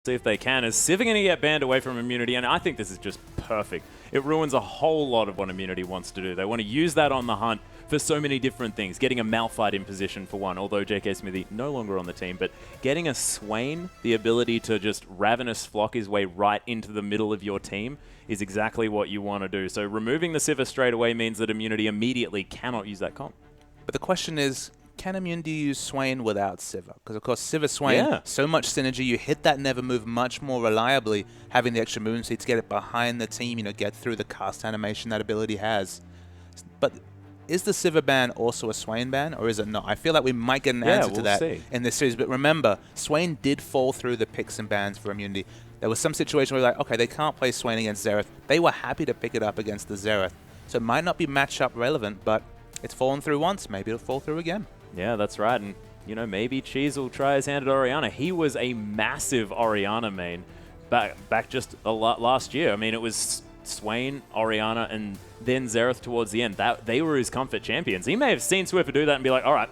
see if they can. Is Civ going to get banned away from immunity? And I think this is just perfect. It ruins a whole lot of what immunity wants to do. They want to use that on the hunt for so many different things. Getting a Malphite in position for one, although JK Smithy no longer on the team, but getting a Swain, the ability to just ravenous flock his way right into the middle of your team, is exactly what you want to do. So removing the Sivir straight away means that immunity immediately cannot use that comp. But the question is, can immunity use Swain without Sivir? Because of course Sivir Swain, so much synergy, you hit that never move much more reliably, having the extra movement speed to get it behind the team, get through the cast animation that ability has. But is the Sivir ban also a Swain ban, or is it not? I feel like we might get an answer to that in this series. But remember, Swain did fall through the picks and bans for immunity. There was some situation where like, okay, they can't play Swain against Xerath. They were happy to pick it up against the Xerath. So it might not be matchup relevant, but it's fallen through once. Maybe it'll fall through again. Yeah, that's right. And, maybe Cheese will try his hand at Orianna. He was a massive Orianna main back just a lot last year. I mean, it was Swain, Orianna, and then Xerath towards the end. They were his comfort champions. He may have seen Swiffer do that and be like, all right,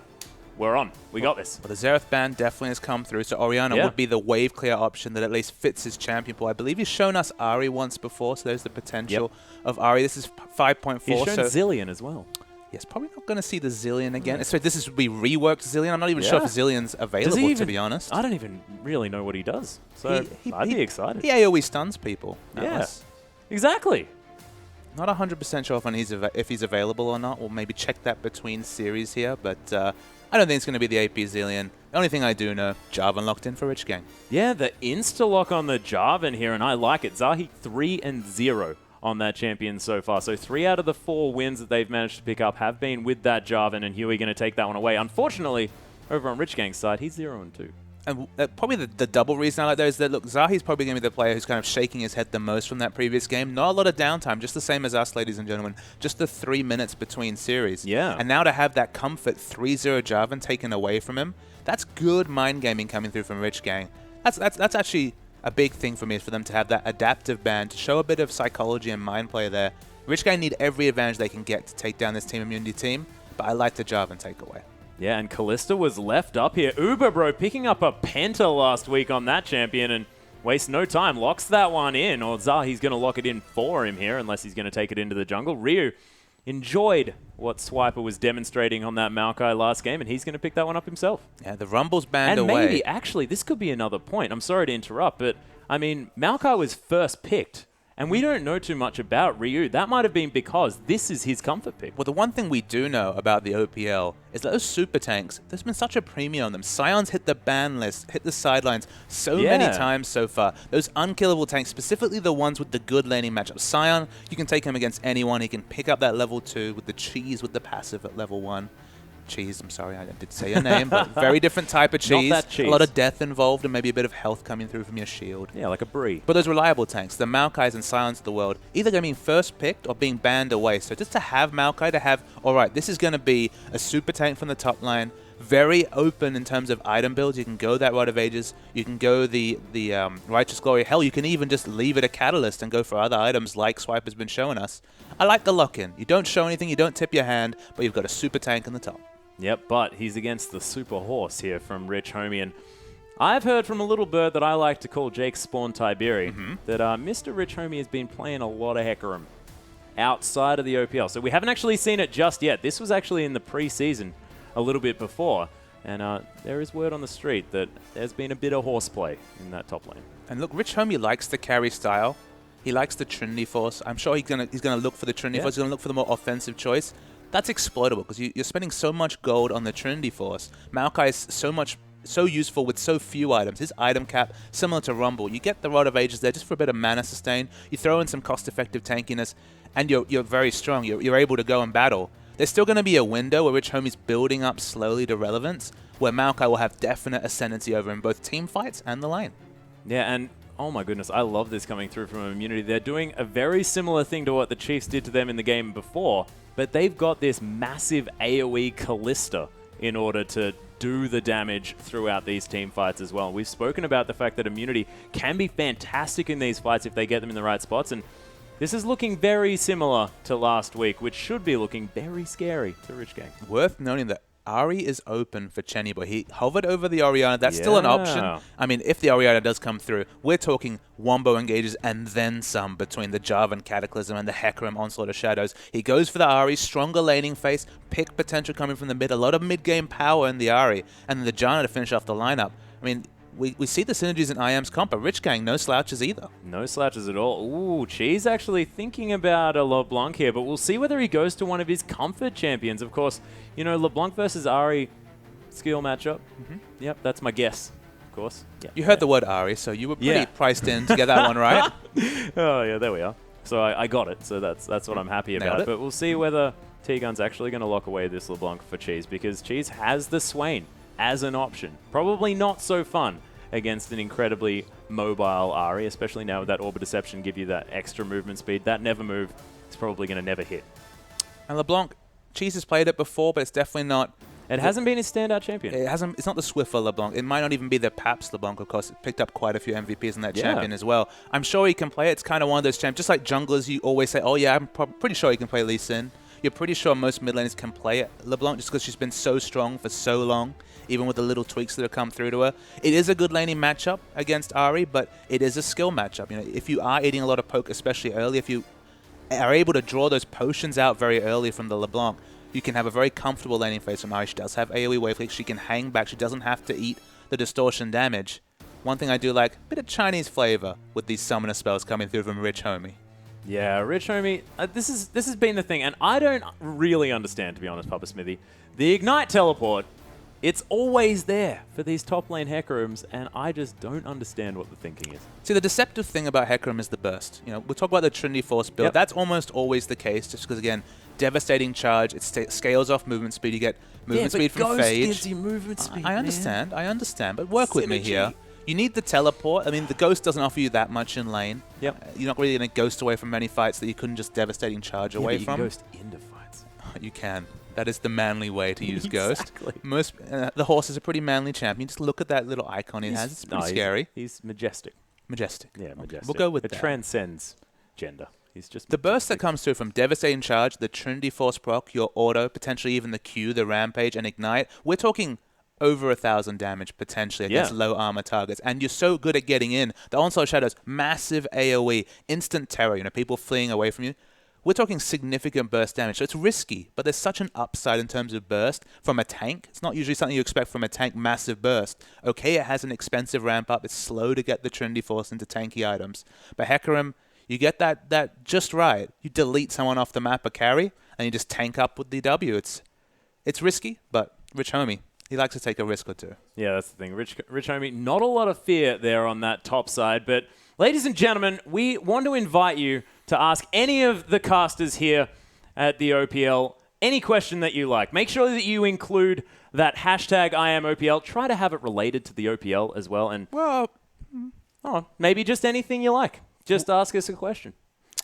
we're on. We got this. Well, the Xerath ban definitely has come through, so Orianna would be the wave clear option that at least fits his champion pool. I believe he's shown us Ahri once before, so there's the potential of Ahri. This is 5.4. He's shown Zillion as well. Yes, probably not going to see the Zillion again. So this would be reworked Zillion. I'm not even sure if Zillion's available, to be honest. I don't even really know what he does. So I'd be excited. He AoE stuns people. Exactly. Not 100% sure if he's available or not. We'll maybe check that between series here. But I don't think it's going to be the AP Zillion. The only thing I do know, Jarvan locked in for Rich Gang. Yeah, the insta-lock on the Jarvan here, and I like it. Zahi 3-0. On that champion so far. So 3 out of the 4 wins that they've managed to pick up have been with that Jarvan, and Huey going to take that one away. Unfortunately, over on Rich Gang's side, he's 0-2. And probably the double reason I like that is that, look, Zahi's probably going to be the player who's kind of shaking his head the most from that previous game. Not a lot of downtime, just the same as us, ladies and gentlemen. Just the 3 minutes between series. Yeah. And now to have that comfort 3-0 Jarvan taken away from him, that's good mind gaming coming through from Rich Gang. That's actually a big thing for me, is for them to have that adaptive ban to show a bit of psychology and mind play there. Rich Gang need every advantage they can get to take down this Team Immunity team, but I like the Jarvan takeaway. Yeah, and Kalista was left up here. Uber, bro, picking up a Penta last week on that champion and wastes no time. Locks that one in, or Zahi's going to lock it in for him here, unless he's going to take it into the jungle. Ryu enjoyed what Swiper was demonstrating on that Maokai last game, and he's going to pick that one up himself. Yeah, the Rumble's banned away. And maybe, actually, this could be another point. I'm sorry to interrupt, but, I mean, Maokai was first picked, and we don't know too much about Ryu. That might have been because this is his comfort pick. Well, the one thing we do know about the OPL is that those super tanks, there's been such a premium on them. Sion's hit the ban list, hit the sidelines so many times so far. Those unkillable tanks, specifically the ones with the good laning matchup. Sion, you can take him against anyone. He can pick up that level 2 with the cheese with the passive at level 1. Cheese, I'm sorry, I did say your name, but very different type of cheese. Not that cheese. A lot of death involved and maybe a bit of health coming through from your shield. Yeah, like a Brie. But those reliable tanks, the Maokais and Sions of the world, either going to be first picked or being banned away. So just to have Maokai, to have, all right, this is going to be a super tank from the top line, very open in terms of item builds. You can go that Rod of Ages, you can go the Righteous Glory. Hell, you can even just leave it a Catalyst and go for other items like Swiper's been showing us. I like the lock-in. You don't show anything, you don't tip your hand, but you've got a super tank in the top. Yep, but he's against the super horse here from Rich Homie. And I've heard from a little bird that I like to call Jake Spawn Tiberi that Mr. Rich Homie has been playing a lot of Hecarim outside of the OPL. So we haven't actually seen it just yet. This was actually in the preseason a little bit before. And there is word on the street that there's been a bit of horseplay in that top lane. And look, Rich Homie likes the carry style. He likes the Trinity Force. I'm sure he's gonna look for the Trinity Force. He's going to look for the more offensive choice. That's exploitable because you're spending so much gold on the Trinity Force. Maokai is so useful with so few items. His item cap, similar to Rumble. You get the Rod of Ages there just for a bit of mana sustain. You throw in some cost-effective tankiness, and you're very strong. You're able to go and battle. There's still going to be a window where Rich Homie's building up slowly to relevance, where Maokai will have definite ascendancy over in both team fights and the lane. Yeah, and oh my goodness, I love this coming through from Immunity. They're doing a very similar thing to what the Chiefs did to them in the game before, but they've got this massive AoE Kalista in order to do the damage throughout these team fights as well. We've spoken about the fact that Immunity can be fantastic in these fights if they get them in the right spots, and this is looking very similar to last week, which should be looking very scary to Rich Gang. Worth noting that Ari is open for Chenny Boy. He hovered over the Oriana. That's still an option. I mean, if the Oriana does come through, we're talking Wombo engages and then some between the Jarvan Cataclysm and the Hecarim Onslaught of Shadows. He goes for the Ari, stronger laning phase, pick potential coming from the mid, a lot of mid-game power in the Ari, and then the Janna to finish off the lineup. I mean, we see the synergies in IM's comp, but Rich Gang, no slouches either. No slouches at all. Ooh, Cheese actually thinking about a LeBlanc here, but we'll see whether he goes to one of his comfort champions. Of course, you know, LeBlanc versus Ari skill matchup. Yep, that's my guess, of course. Yep. You heard the word Ari, so you were pretty priced in to get that one right. Oh, yeah, there we are. So I got it, so that's what I'm happy about. But we'll see whether T-Gun's actually going to lock away this LeBlanc for Cheese, because Cheese has the Swain as an option. Probably not so fun against an incredibly mobile Ari, especially now with that Orb of Deception give you that extra movement speed. That never move is probably going to never hit. And LeBlanc, Cheese has played it before, but it's definitely not... It hasn't been his standout champion. It hasn't. It's not the Swiffer LeBlanc. It might not even be the Paps LeBlanc, of course. It picked up quite a few MVPs in that champion as well. I'm sure he can play it. It's kind of one of those champions. Just like junglers, you always say, oh yeah, I'm pretty sure he can play Lee Sin. You're pretty sure most mid laners can play it. LeBlanc, just because she's been so strong for so long, even with the little tweaks that have come through to her. It is a good laning matchup against Ari, but it is a skill matchup. You know, if you are eating a lot of poke, especially early, if you are able to draw those potions out very early from the LeBlanc, you can have a very comfortable laning phase from Ari. She does have AoE wave click. She can hang back. She doesn't have to eat the distortion damage. One thing I do like, a bit of Chinese flavor with these summoner spells coming through from Rich Homie. Yeah, Rich Homie, this has been the thing, and I don't really understand, to be honest, Papa Smithy. The Ignite teleport, it's always there for these top lane Hecarims, and I just don't understand what the thinking is. See, the deceptive thing about Hecarim is the burst. You know, we'll talk about the Trinity Force build. That's almost always the case, just because, again, devastating charge, it scales off movement speed. You get movement speed from Ghost Phage. gives you movement speed, I understand, but work with me here. You need the teleport. I mean, the Ghost doesn't offer you that much in lane. You're not really going to Ghost away from many fights that you couldn't just devastating charge away from. You can Ghost into fights. You can. That is the manly way to use Ghost. Most the horse is a pretty manly champion. Just look at that little icon he has. It's pretty scary. He's majestic. Majestic. Yeah, majestic. We'll go with that. It transcends gender. He's just the burst that comes through from Devastating Charge, the Trinity Force proc, your auto, potentially even the Q, the Rampage, and Ignite. We're talking over 1,000 damage potentially against low armor targets, and you're so good at getting in. The Onslaught of Shadows, massive AoE, instant terror, you know, people fleeing away from you. We're talking significant burst damage, so it's risky, but there's such an upside in terms of burst from a tank. It's not usually something you expect from a tank, massive burst. Okay, it has an expensive ramp up, it's slow to get the Trinity Force into tanky items, but Hecarim, you get that just right. You delete someone off the map, a carry, and you just tank up with the W. It's risky, but Rich Homie, he likes to take a risk or two. Yeah, that's the thing. Rich Homie, not a lot of fear there on that top side. But ladies and gentlemen, we want to invite you to ask any of the casters here at the OPL any question that you like. Make sure that you include that hashtag #IamOPL. Try to have it related to the OPL as well. And maybe just anything you like. Just ask us a question.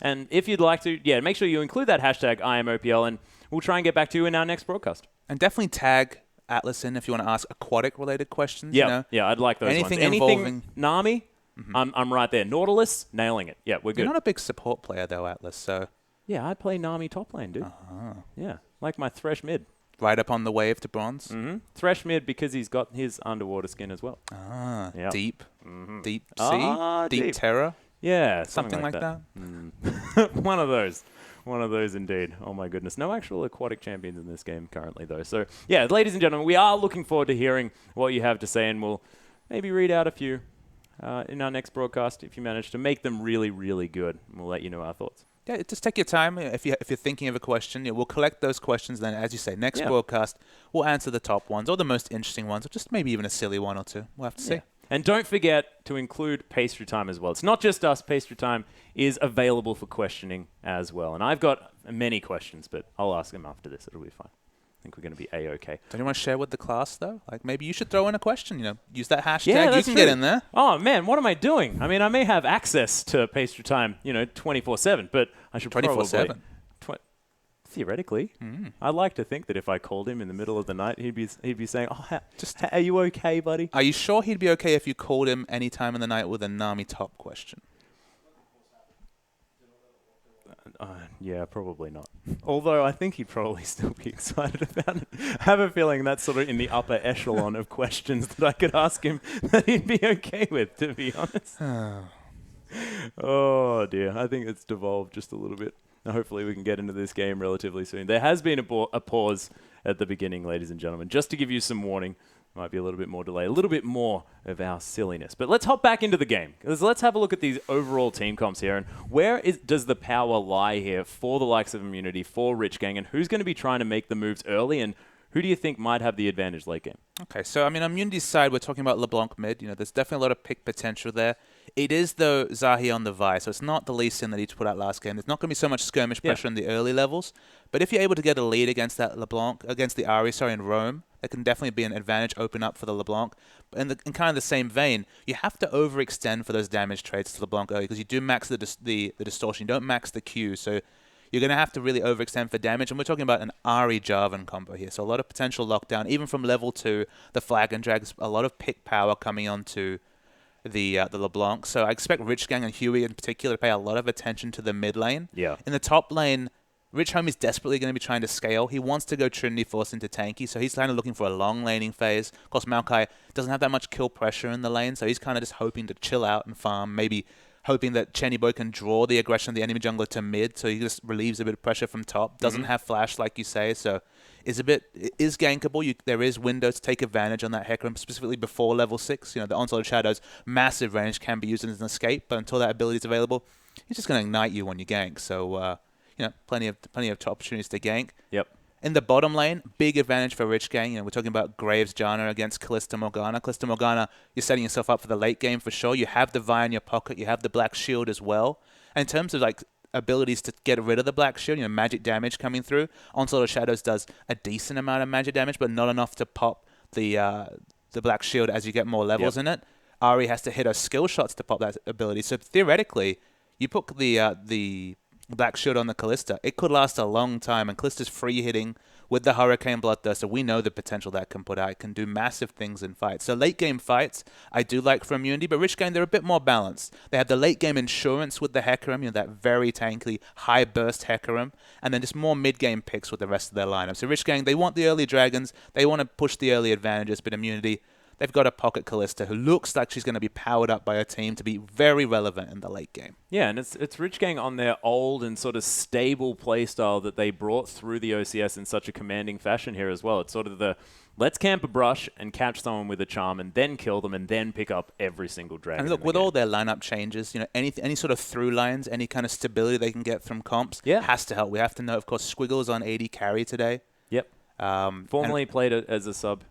And if you'd like to, make sure you include that hashtag #IamOPL, and we'll try and get back to you in our next broadcast. And definitely tag Atlas in if you want to ask aquatic-related questions. Yeah, you know? Yeah, I'd like those anything ones. Involving Nami, I'm right there. Nautilus, nailing it. Yeah, we're good. You're not a big support player, though, Atlas, so... Yeah, I play Nami top lane, dude. Yeah, like my Thresh mid. Right up on the wave to bronze? Thresh mid because he's got his underwater skin as well. Deep. Deep sea? Deep terror? Yeah, something like that. One of those. One of those indeed. Oh my goodness. No actual aquatic champions in this game currently though. So yeah, ladies and gentlemen, we are looking forward to hearing what you have to say, and we'll maybe read out a few in our next broadcast if you manage to make them really, really good. We'll let you know our thoughts. Yeah, just take your time. If you're thinking of a question, we'll collect those questions. Then, as you say, next broadcast, we'll answer the top ones or the most interesting ones, or just maybe even a silly one or two. We'll have to see. And don't forget to include Pastry Time as well. It's not just us. Pastry Time is available for questioning as well. And I've got many questions, but I'll ask them after this. It'll be fine. I think we're going to be A-okay. Don't you want to share with the class, though? Like, maybe you should throw in a question, use that hashtag. Yeah, you can get in there. Oh, man, what am I doing? I mean, I may have access to Pastry Time, 24/7, but I should 24/7? Theoretically. I like to think that if I called him in the middle of the night, he'd be saying, are you okay, buddy? Are you sure he'd be okay if you called him any time in the night with a Nami top question? Yeah, probably not. Although I think he'd probably still be excited about it. I have a feeling that's sort of in the upper echelon of questions that I could ask him that he'd be okay with, to be honest. Oh, dear. I think it's devolved just a little bit. Hopefully we can get into this game relatively soon. There has been a pause at the beginning, ladies and gentlemen, just to give you some warning. Might be a little bit more delay, a little bit more of our silliness. But let's hop back into the game. Let's have a look at these overall team comps here. And where does the power lie here for the likes of Immunity, for Rich Gang, and who's going to be trying to make the moves early, and who do you think might have the advantage late game? Okay, so I mean, on Immunity's side, we're talking about LeBlanc mid. There's definitely a lot of pick potential there. It is, though, Zahi on the Vi, so it's not the Lee Sin that he put out last game. There's not going to be so much skirmish pressure in the early levels. But if you're able to get a lead against that LeBlanc, against the Ahri, in Rome, that can definitely be an advantage, open up for the LeBlanc. But in kind of the same vein, you have to overextend for those damage trades to LeBlanc early, because you do max the distortion. You don't max the Q, so you're going to have to really overextend for damage. And we're talking about an Ahri Jarvan combo here, so a lot of potential lockdown. Even from level 2, the Flag and Drags, a lot of pick power coming onto the LeBlanc. So I expect Rich Gang and Huey in particular to pay a lot of attention to the mid lane. Yeah. In the top lane, Rich Homie's desperately going to be trying to scale. He wants to go Trinity Force into tanky, so he's kind of looking for a long laning phase. Of course, Maokai doesn't have that much kill pressure in the lane, so he's kind of just hoping to chill out and farm, maybe hoping that Chenny Boy can draw the aggression of the enemy jungler to mid, so he just relieves a bit of pressure from top. Doesn't have flash, like you say, so is gankable. There is windows to take advantage on that Hecarim, specifically before level 6. The Onslaught of Shadows, massive range, can be used as an escape, but until that ability is available, he's just going to ignite you when you gank. So, plenty of opportunities to gank. Yep. In the bottom lane, big advantage for Rich Gang. We're talking about Graves Janna against Kalista Morgana. Kalista Morgana, you're setting yourself up for the late game for sure. You have the Vi in your pocket. You have the Black Shield as well. And in terms of abilities to get rid of the Black Shield, magic damage coming through, Onslaught of Shadows does a decent amount of magic damage, but not enough to pop the Black Shield as you get more levels in it. Ahri has to hit her skill shots to pop that ability. So theoretically, you put the Black Shield on the Kalista, it could last a long time, and Kalista's free hitting with the Hurricane Bloodthirster, so we know the potential that can put out. It can do massive things in fights. So late game fights, I do like for Immunity, but Rich Gang, they're a bit more balanced. They have the late game insurance with the Hecarim, that very tanky, high burst Hecarim, and then just more mid game picks with the rest of their lineup. So Rich Gang, they want the early dragons, they want to push the early advantages, but Immunity, they've got a pocket Kalista who looks like she's going to be powered up by a team to be very relevant in the late game. Yeah, and it's Rich Gang on their old and sort of stable playstyle that they brought through the OCS in such a commanding fashion here as well. It's sort of the let's camp a brush and catch someone with a charm and then kill them and then pick up every single dragon. And look, with all their lineup changes, any sort of through lines, any kind of stability they can get from comps has to help. We have to know, of course, Squiggle's on 80 carry today. Yep. Formerly played as a sub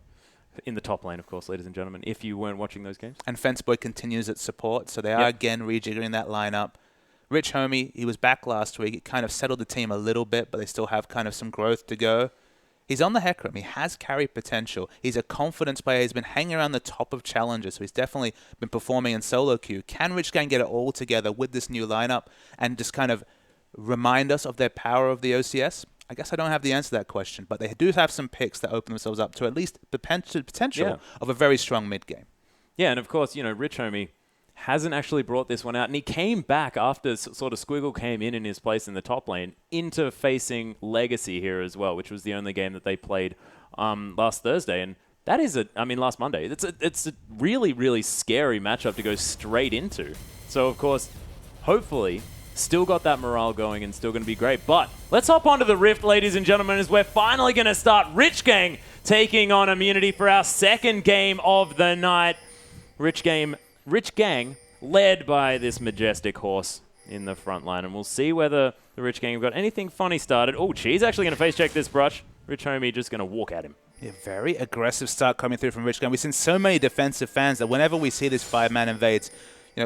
in the top lane, of course, ladies and gentlemen, if you weren't watching those games. And Fenceboy continues at support, so they are again rejiggering that lineup. Rich Homie, he was back last week. It kind of settled the team a little bit, but they still have kind of some growth to go. He's on the Hecarim. He has carry potential. He's a confidence player. He's been hanging around the top of challenges, so he's definitely been performing in solo queue. Can Rich Gang get it all together with this new lineup and just kind of remind us of their power of the OCS? I guess I don't have the answer to that question, but they do have some picks that open themselves up to at least the potential of a very strong mid game. Yeah, and of course, Rich Homie hasn't actually brought this one out, and he came back after sort of Squiggle came in his place in the top lane into facing Legacy here as well, which was the only game that they played last Thursday, and that is last Monday. It's a really, really scary matchup to go straight into. So, of course, hopefully, still got that morale going and still going to be great. But let's hop onto the Rift, ladies and gentlemen, as we're finally going to start Rich Gang taking on Immunity for our second game of the night. Rich Gang led by this majestic horse in the front line. And we'll see whether the Rich Gang have got anything funny started. Oh, he's actually going to face check this brush. Rich Homie just going to walk at him. Yeah, very aggressive start coming through from Rich Gang. We've seen so many defensive fans that whenever we see this 5-man invades,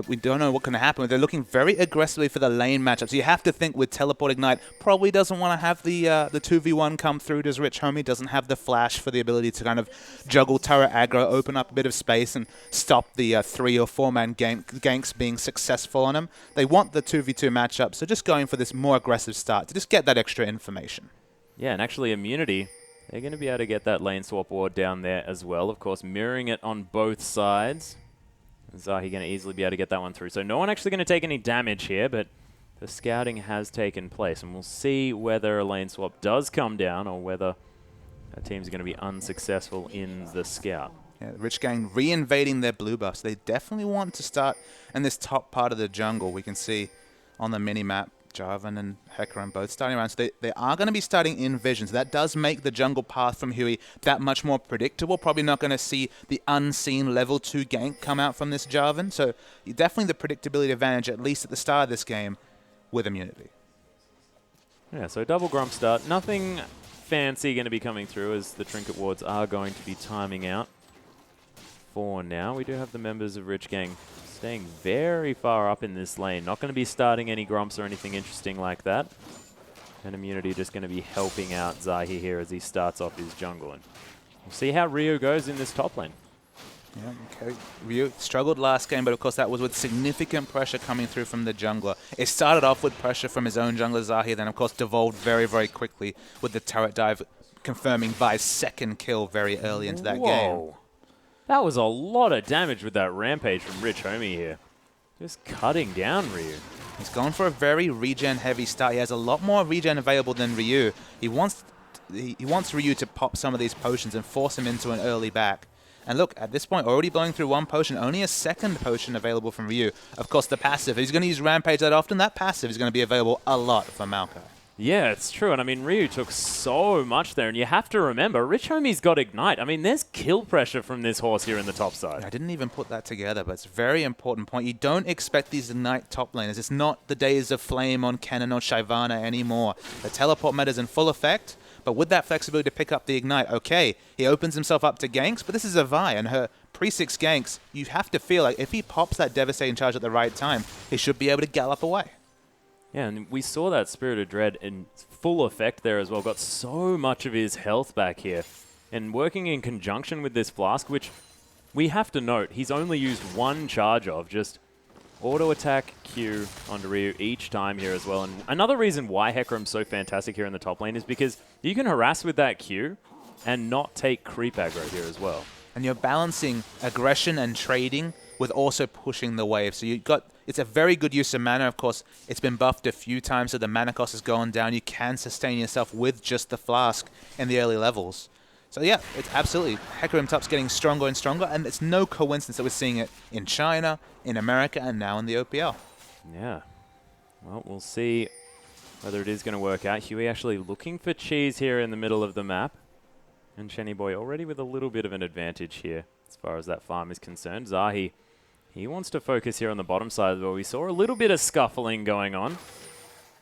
we don't know what can happen. They're looking very aggressively for the lane matchup. So you have to think with Teleport Ignite, probably doesn't want to have the 2v1 come through. Does Rich Homie doesn't have the flash for the ability to kind of juggle turret aggro, open up a bit of space, and stop the 3 or 4-man ganks being successful on him. They want the 2v2 matchup, so just going for this more aggressive start to just get that extra information. Yeah, and actually Immunity, they're going to be able to get that lane swap ward down there as well. Of course, mirroring it on both sides. Zahi going to easily be able to get that one through. So no one actually going to take any damage here, but the scouting has taken place, and we'll see whether a lane swap does come down or whether our teams are going to be unsuccessful in the scout. Yeah, the Rich Gang re-invading their blue buffs. They definitely want to start in this top part of the jungle. We can see on the mini-map, Jarvan and Hecarim both starting around. So they are going to be starting in visions. That does make the jungle path from Huey that much more predictable. Probably not going to see the unseen level 2 gank come out from this Jarvan. So definitely the predictability advantage, at least at the start of this game, with immunity. Yeah, so double Grump start. Nothing fancy going to be coming through, as the Trinket Wards are going to be timing out. For now, we do have the members of Rich Gang staying very far up in this lane. Not going to be starting any Grumps or anything interesting like that. And immunity just going to be helping out Zahi here as he starts off his jungle. And we'll see how Ryu goes in this top lane. Yeah, okay. Ryu struggled last game, but of course that was with significant pressure coming through from the jungler. It started off with pressure from his own jungler Zahi, then of course devolved very, very quickly with the turret dive confirming Vi's second kill very early into that game. That was a lot of damage with that rampage from Rich Homie here. Just cutting down Ryu. He's gone for a very regen-heavy start. He has a lot more regen available than Ryu. He wants Ryu to pop some of these potions and force him into an early back. And look, at this point, already blowing through one potion, only a second potion available from Ryu. Of course, the passive. If he's going to use Rampage that often, that passive is going to be available a lot for Maokai. Yeah, it's true. And I mean, Ryu took so much there. And you have to remember, Rich Homie's got Ignite. I mean, there's kill pressure from this horse here in the top side. I didn't even put that together, but it's a very important point. You don't expect these Ignite top laners. It's not the days of Flame on Kennen or Shyvana anymore. The teleport meta's in full effect, but with that flexibility to pick up the Ignite, okay, he opens himself up to ganks, but this is a Vi, and her pre-6 ganks, you have to feel like if he pops that devastating charge at the right time, he should be able to gallop away. Yeah, and we saw that Spirit of Dread in full effect there as well. Got so much of his health back here. And working in conjunction with this Flask, which we have to note, he's only used one charge of, just auto-attack Q onto Ryu each time here as well. And another reason why Hecarim's so fantastic here in the top lane is because you can harass with that Q and not take creep aggro here as well. And you're balancing aggression and trading with also pushing the wave. So you've got... It's a very good use of mana. Of course, it's been buffed a few times, so the mana cost has gone down. You can sustain yourself with just the Flask in the early levels. So yeah, it's absolutely. Hecarim top's getting stronger and stronger, and it's no coincidence that we're seeing it in China, in America, and now in the OPL. Yeah. Well, we'll see whether it is going to work out. Huey actually looking for cheese here in the middle of the map. And Shenny Boy already with a little bit of an advantage here as far as that farm is concerned. Zahi, he wants to focus here on the bottom side, but we saw a little bit of scuffling going on.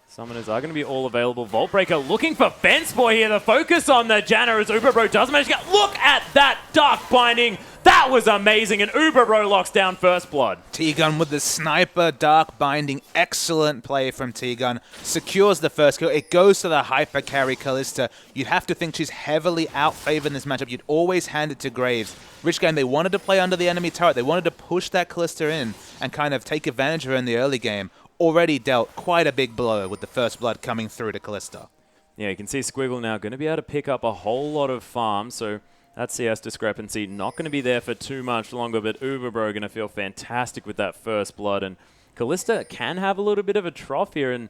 Summoners are going to be all available. Vault Breaker looking for Fence Boy here. The focus on the Janna as Uberbro does manage to get... Look at that Dark Binding. That was amazing. And Uberbro locks down First Blood. T-Gun with the Sniper Dark Binding. Excellent play from T-Gun. Secures the first kill. It goes to the Hyper Carry Kalista. You'd have to think she's heavily out-favored in this matchup. You'd always hand it to Graves. Rich Gang, they wanted to play under the enemy turret. They wanted to push that Kalista in and kind of take advantage of her in the early game. Already dealt quite a big blow with the First Blood coming through to Kalista. Yeah, you can see Squiggle now going to be able to pick up a whole lot of farm, so that CS discrepancy not going to be there for too much longer, but Uberbro going to feel fantastic with that First Blood, and Kalista can have a little bit of a trough here, and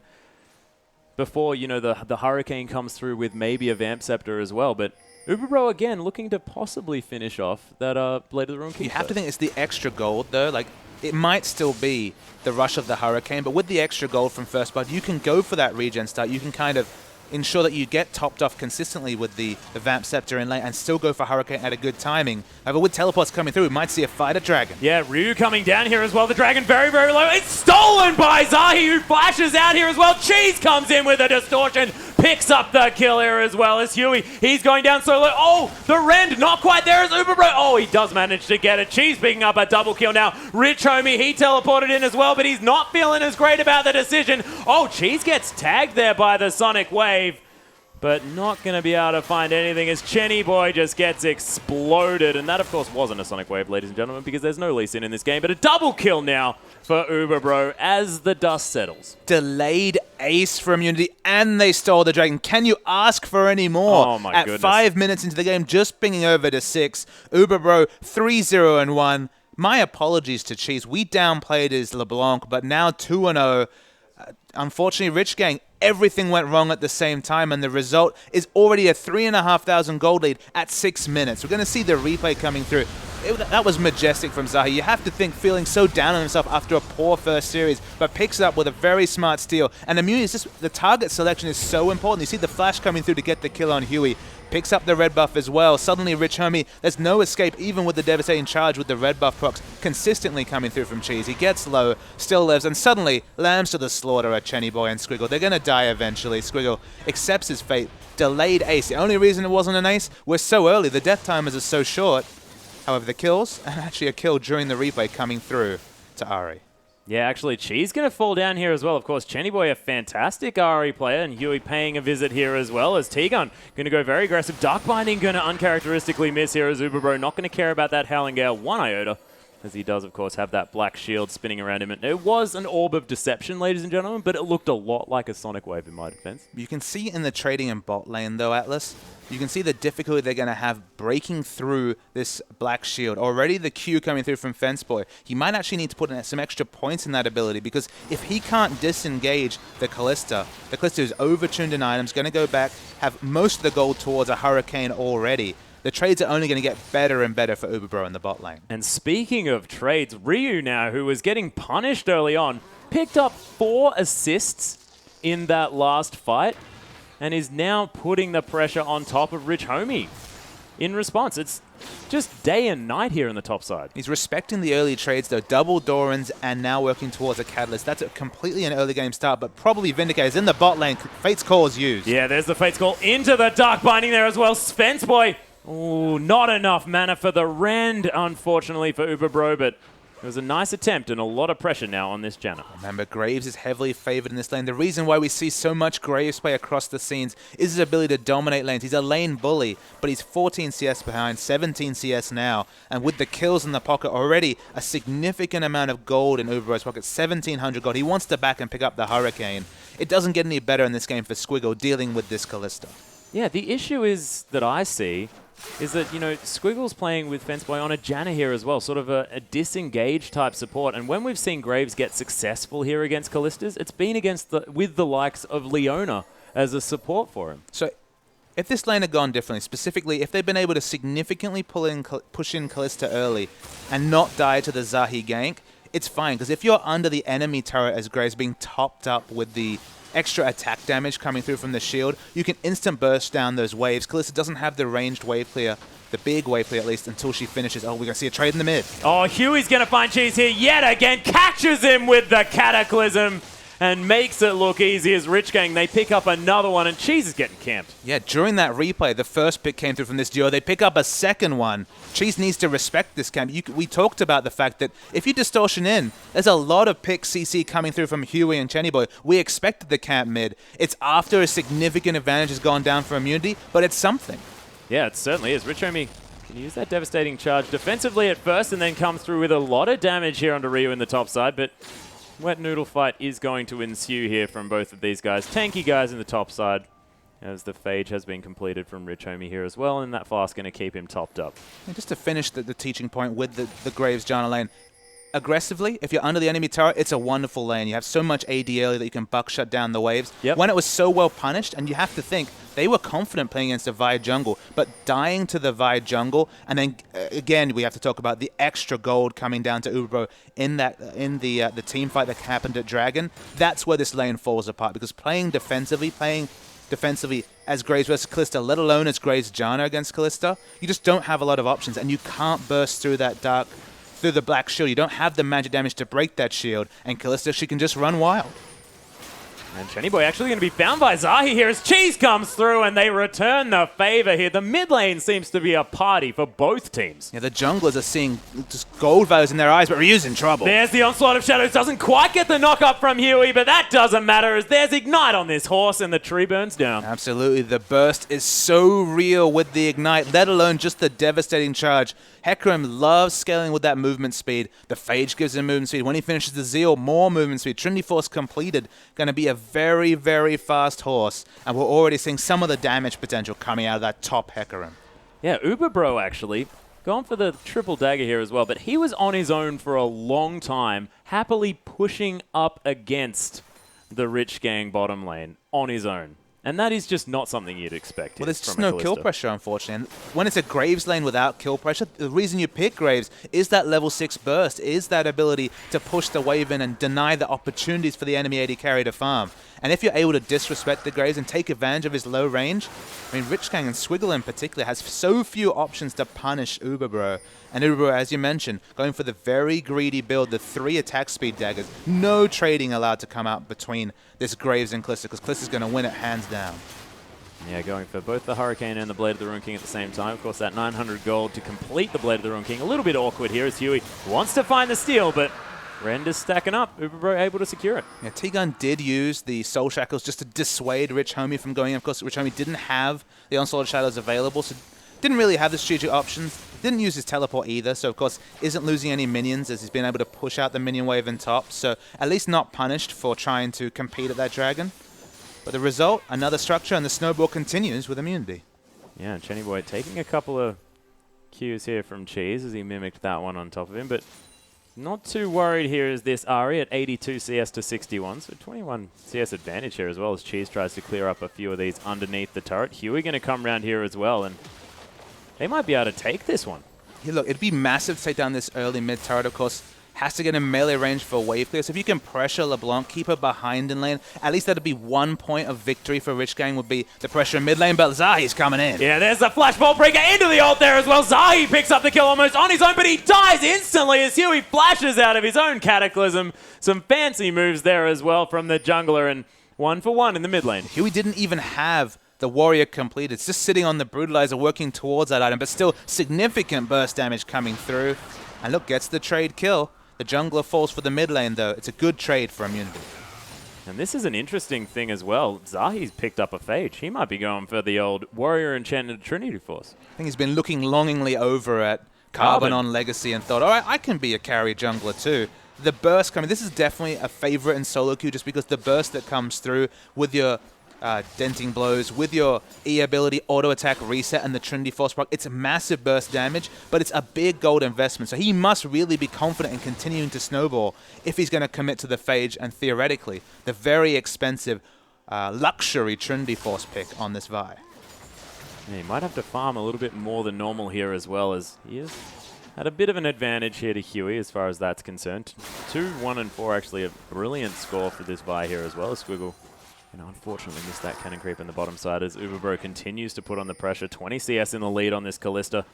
before, you know, the Hurricane comes through with maybe a Vamp Scepter as well, but Uberbro again looking to possibly finish off that Blade of the Ruin King. You have to think it's the extra gold, though, like... It might still be the rush of the Hurricane, but with the extra gold from First Blood, you can go for that regen start. You can kind of ensure that you get topped off consistently with the Vamp Scepter in lane and still go for Hurricane at a good timing. However, with teleports coming through, we might see a fighter Dragon. Yeah, Ryu coming down here as well. The Dragon very, very low. It's stolen by Zahi, who flashes out here as well. Cheese comes in with a distortion, picks up the kill here as well as Huey. He's going down so low. Oh, the Rend not quite there as Uberbro. Oh, he does manage to get it. Cheese picking up a double kill now. Rich Homie, he teleported in as well, but he's not feeling as great about the decision. Oh, Cheese gets tagged there by the Sonic Wave, but not going to be able to find anything as Chenny Boy just gets exploded. And that, of course, wasn't a Sonic Wave, ladies and gentlemen, because there's no Lee Sin in this game. But a double kill now for Uberbro as the dust settles. Delayed ace for immunity, and they stole the Dragon. Can you ask for any more? Oh, my goodness. At 5 minutes into the game, just pinging over to 6. Uberbro 3-0-1. My apologies to Cheese. We downplayed his LeBlanc, but now 2-0. unfortunately, Rich Gang, everything went wrong at the same time, and the result is already a 3,500 gold lead at 6 minutes. We're going to see the replay coming through. That was majestic from Zahi. You have to think, feeling so down on himself after a poor first series, but picks it up with a very smart steal. And Immunity is just, the target selection is so important. You see the flash coming through to get the kill on Huey. Picks up the red buff as well. Suddenly, Rich Homie, there's no escape, even with the devastating charge with the red buff procs consistently coming through from Cheese. He gets low, still lives, and suddenly lambs to the slaughter at Chenny Boy and Squiggle. They're going to die eventually. Squiggle accepts his fate. Delayed ace. The only reason it wasn't an ace, we're so early. The death timers are so short. However, the kills, and actually a kill during the replay coming through to Ari. Yeah, actually, Cheese going to fall down here as well. Of course, Chenny Boy, a fantastic RE player, and Huey paying a visit here as well as T-Gun going to go very aggressive. Dark Binding going to uncharacteristically miss here as Uberbro not going to care about that Howling Gale 1 iota, as he does, of course, have that black shield spinning around him. It was an Orb of Deception, ladies and gentlemen, but it looked a lot like a Sonic Wave in my defense. You can see in the trading in bot lane, though, Atlas, you can see the difficulty they're going to have breaking through this black shield. Already the Q coming through from Fence Boy. He might actually need to put in some extra points in that ability, because if he can't disengage the Callista is overtuned in items, going to go back, have most of the gold towards a Hurricane already. The trades are only going to get better and better for Uberbro in the bot lane. And speaking of trades, Ryu now, who was getting punished early on, picked up 4 assists in that last fight, and is now putting the pressure on top of Rich Homie. In response, it's just day and night here in the top side. He's respecting the early trades, though. Double Dorans and now working towards a Catalyst. That's completely an early game start, but probably Vindicator's in the bot lane. Fate's Call is used. Yeah, there's the Fate's Call into the Dark Binding there as well. Fence Boy, ooh, not enough mana for the Rend, unfortunately, for Uberbro, but it was a nice attempt and a lot of pressure now on this Janna. Remember, Graves is heavily favored in this lane. The reason why we see so much Graves play across the scenes is his ability to dominate lanes. He's a lane bully, but he's 14 CS behind, 17 CS now, and with the kills in the pocket already, a significant amount of gold in Uberbro's pocket, 1,700 gold. He wants to back and pick up the Hurricane. It doesn't get any better in this game for Squiggle dealing with this Callista. Yeah, the issue is that I see is that, you know, Squiggle's playing with Fence Boy on a Janna here as well, sort of a disengaged type support. And when we've seen Graves get successful here against Callistas, it's been against with the likes of Leona as a support for him. So if this lane had gone differently, specifically if they've been able to significantly push in Callista early and not die to the Zahi gank, it's fine. Because if you're under the enemy turret as Graves being topped up with the extra attack damage coming through from the shield, you can instant burst down those waves. Callista doesn't have the ranged wave clear, the big wave clear at least, until she finishes. Oh, we're going to see a trade in the mid. Oh, Huey's going to find Cheese here yet again, catches him with the Cataclysm and makes it look easy as Rich Gang, they pick up another one, and Cheese is getting camped. Yeah, during that replay, the first pick came through from this duo. They pick up a second one. Cheese needs to respect this camp. We talked about the fact that if you distortion in, there's a lot of pick CC coming through from Huey and Chenny Boy. We expected the camp mid. It's after a significant advantage has gone down for Immunity, but it's something. Yeah, it certainly is. Rich Homie can use that devastating charge defensively at first and then come through with a lot of damage here onto Ryu in the top side, but wet noodle fight is going to ensue here from both of these guys. Tanky guys in the top side, as the Phage has been completed from Rich Homie here as well, and that fast going to keep him topped up. And just to finish the teaching point with the Graves Janna lane, aggressively, if you're under the enemy turret, it's a wonderful lane. You have so much AD early that you can buck shut down the waves. Yep. When it was so well punished, and you have to think, they were confident playing against a Vi jungle, but dying to the Vi jungle, and then again, we have to talk about the extra gold coming down to Uberbro in the team fight that happened at Dragon. That's where this lane falls apart, because playing defensively as Graves versus Callista, let alone as Graves Janna against Callista, you just don't have a lot of options, and you can't burst through that through the black shield. You don't have the magic damage to break that shield, and Callista, she can just run wild. And Chenny Boy actually going to be found by Zahi here as Cheese comes through and they return the favor here. The mid lane seems to be a party for both teams. Yeah, the junglers are seeing just gold values in their eyes, but Ryu's in trouble. There's the Onslaught of Shadows. Doesn't quite get the knock up from Huey, but that doesn't matter as there's Ignite on this horse and the tree burns down. Absolutely. The burst is so real with the Ignite, let alone just the devastating charge. Hecarim loves scaling with that movement speed. The Phage gives him movement speed. When he finishes the Zeal, more movement speed. Trinity Force completed. Going to be a very, very fast horse. And we're already seeing some of the damage potential coming out of that top Hecarim. Yeah, Uberbro actually gone for the triple dagger here as well. But he was on his own for a long time, happily pushing up against the Rich Gang bottom lane on his own. And that is just not something you'd expect. Well, there's just no kill pressure, unfortunately. And when it's a Graves lane without kill pressure, the reason you pick Graves is that level 6 burst, is that ability to push the wave in and deny the opportunities for the enemy AD carry to farm. And if you're able to disrespect the Graves and take advantage of his low range, I mean, Rich Gang and Swiggle in particular has so few options to punish Uberbro. And Uberbro, as you mentioned, going for the very greedy build, the 3 attack speed daggers. No trading allowed to come out between this Graves and Kalista, because Kalista's going to win it hands down. Yeah, going for both the Hurricane and the Blade of the Ruin King at the same time. Of course, that 900 gold to complete the Blade of the Ruin King. A little bit awkward here as Huey wants to find the steal, but Rend is stacking up. Uberbro able to secure it. Yeah, T-Gun did use the Soul Shackles just to dissuade Rich Homie from going in. Of course, Rich Homie didn't have the Onslaught Shadows available, so didn't really have the strategic options. Didn't use his teleport either, so of course isn't losing any minions as he's been able to push out the minion wave in top. So at least not punished for trying to compete at that dragon. But the result, another structure, and the snowball continues with immunity. Yeah, and Chenny Boy taking a couple of cues here from Cheese as he mimicked that one on top of him, but not too worried here as this Ari at 82 CS to 61, so 21 CS advantage here as well as Cheese tries to clear up a few of these underneath the turret. Huey going to come around here as well, and they might be able to take this one. Yeah, look, it'd be massive to take down this early mid turret, of course. Has to get in melee range for wave clear. So if you can pressure LeBlanc, keep her behind in lane, at least that'd be 1 point of victory for Rich Gang would be the pressure in mid lane, but Zahi's coming in. Yeah, there's the flashball breaker into the ult there as well. Zahi picks up the kill almost on his own, but he dies instantly as Huey flashes out of his own Cataclysm. Some fancy moves there as well from the jungler, and 1 for 1 in the mid lane. Huey didn't even have the warrior completed. It's just sitting on the brutalizer working towards that item, but still significant burst damage coming through. And look, gets the trade kill. The jungler falls for the mid lane, though. It's a good trade for immunity. And this is an interesting thing as well. Zahi's picked up a Phage. He might be going for the old Warrior Enchanted Trinity Force. I think he's been looking longingly over at Carbon on Legacy and thought, all right, I can be a carry jungler too. The burst coming, this is definitely a favorite in solo queue just because the burst that comes through with your denting blows, with your E ability, auto attack, reset, and the Trinity Force proc, it's a massive burst damage, but it's a big gold investment. So he must really be confident in continuing to snowball if he's going to commit to the Phage and theoretically the very expensive luxury Trinity Force pick on this Vi. Yeah, he might have to farm a little bit more than normal here as well, as he has had a bit of an advantage here to Huey as far as that's concerned. 2, 1, and 4 actually a brilliant score for this Vi here as well as Squiggle. And unfortunately missed that cannon creep in the bottom side as Uberbro continues to put on the pressure. 20 CS in the lead on this Kalista.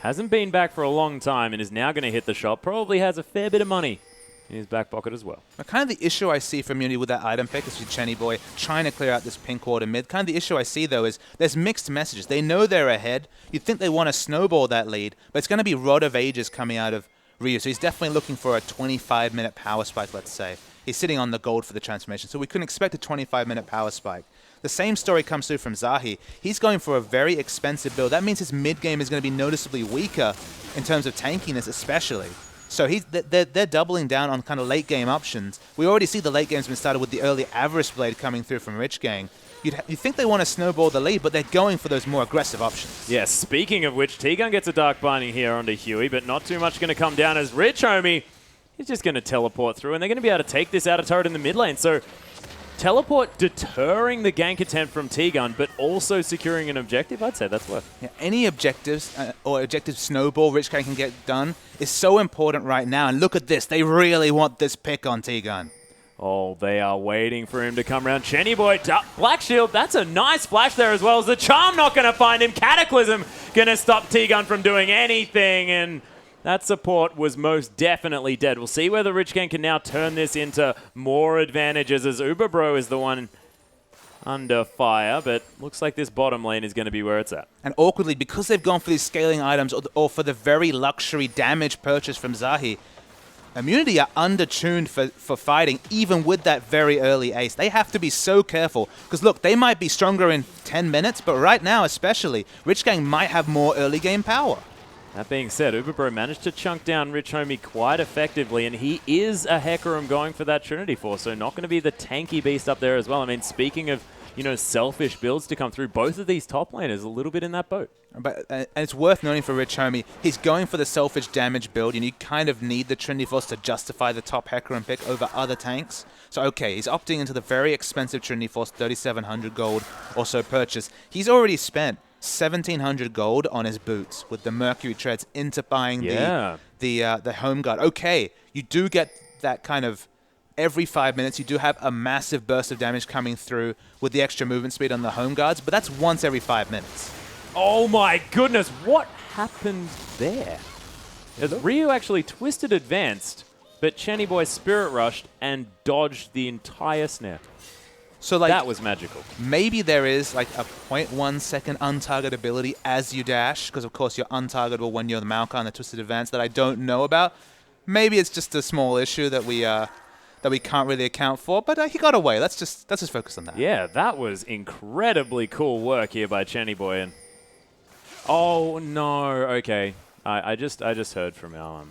Hasn't been back for a long time and is now going to hit the shop. Probably has a fair bit of money in his back pocket as well. Now, kind of the issue I see for Immunity with that item pick is with Chenny Boy trying to clear out this pink ward in mid. Kind of the issue I see, though, is there's mixed messages. They know they're ahead. You'd think they want to snowball that lead, but it's going to be Rod of Ages coming out of Ryu. So he's definitely looking for a 25-minute power spike, let's say. He's sitting on the gold for the transformation, so we couldn't expect a 25-minute power spike. The same story comes through from Zahi. He's going for a very expensive build. That means his mid-game is going to be noticeably weaker in terms of tankiness especially. So they're doubling down on kind of late-game options. We already see the late game's been started with the early Avarice Blade coming through from Rich Gang. You'd think they want to snowball the lead, but they're going for those more aggressive options. Yeah, speaking of which, T-Gun gets a Dark Binding here onto Huey, but not too much going to come down as Rich Homie. He's just going to teleport through, and they're going to be able to take this outer turret in the mid lane. So, teleport deterring the gank attempt from T-Gun, but also securing an objective. I'd say that's worth. Yeah, any objectives or objective snowball Rich Gang can get done is so important right now. And look at this. They really want this pick on T-Gun. Oh, they are waiting for him to come around. Chenny Boy, Black Shield, that's a nice flash there as well. As the Charm not going to find him. Cataclysm going to stop T-Gun from doing anything, and that support was most definitely dead. We'll see whether Rich Gang can now turn this into more advantages as Uberbro is the one under fire, but looks like this bottom lane is going to be where it's at. And awkwardly, because they've gone for these scaling items or for the very luxury damage purchase from Zahi, Immunity are undertuned for fighting, even with that very early ace. They have to be so careful, because look, they might be stronger in 10 minutes, but right now especially, Rich Gang might have more early game power. That being said, Uberbro managed to chunk down Rich Homie quite effectively, and he is a Hecarim going for that Trinity Force, so not going to be the tanky beast up there as well. I mean, speaking of you know, selfish builds to come through. Both of these top laners a little bit in that boat. But and it's worth noting for Rich Homie, he's going for the selfish damage build, and you kind of need the Trinity Force to justify the top Hecarim pick over other tanks. So okay, he's opting into the very expensive Trinity Force, 3,700 gold or so purchase. He's already spent 1,700 gold on his boots with the Mercury Treads into buying the Home Guard. Okay, you do get that kind of every 5 minutes. You do have a massive burst of damage coming through with the extra movement speed on the Home Guards, but that's once every 5 minutes. Oh my goodness, what happened there? As Ryu actually twisted advanced, but Chenny Boy Spirit Rushed and dodged the entire snare. So like that was magical. Maybe there is like a 0.1 second untargetability as you dash, because of course you're untargetable when you're the Maokai and the twisted advance that I don't know about. Maybe it's just a small issue that we can't really account for, but he got away. Let's just focus on that. Yeah, that was incredibly cool work here by Chenny Boy. And oh no, okay. I just heard from our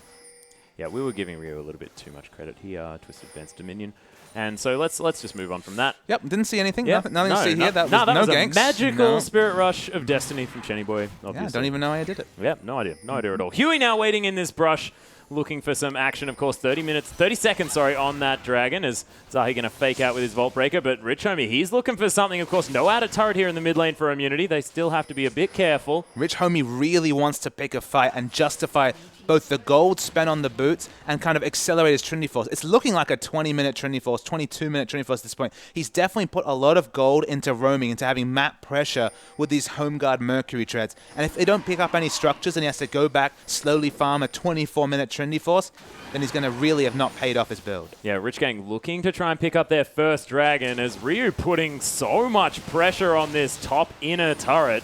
yeah, we were giving Ryu a little bit too much credit. He twisted advanced Dominion. And so let's just move on from that. Yep, didn't see anything. Yep. Nothing to see here. That was was ganks. A magical Spirit Rush of Destiny from Chenny Boy. Obviously. Yeah, I don't even know how I did it. Yep, no idea. No idea at all. Huey now waiting in this brush, looking for some action. Of course, 30 seconds, on that Dragon. Is Zahi going to fake out with his Vault Breaker? But Rich Homie, he's looking for something. Of course, no outer turret here in the mid lane for Immunity. They still have to be a bit careful. Rich Homie really wants to pick a fight and justify both the gold spent on the boots and kind of accelerate his Trinity Force. It's looking like a 20-minute Trinity Force, 22-minute Trinity Force at this point. He's definitely put a lot of gold into roaming, into having map pressure with these Home Guard Mercury Treads. And if they don't pick up any structures and he has to go back, slowly farm a 24-minute Trinity Force, then he's going to really have not paid off his build. Yeah, Rich Gang looking to try and pick up their first Dragon as Ryu putting so much pressure on this top inner turret.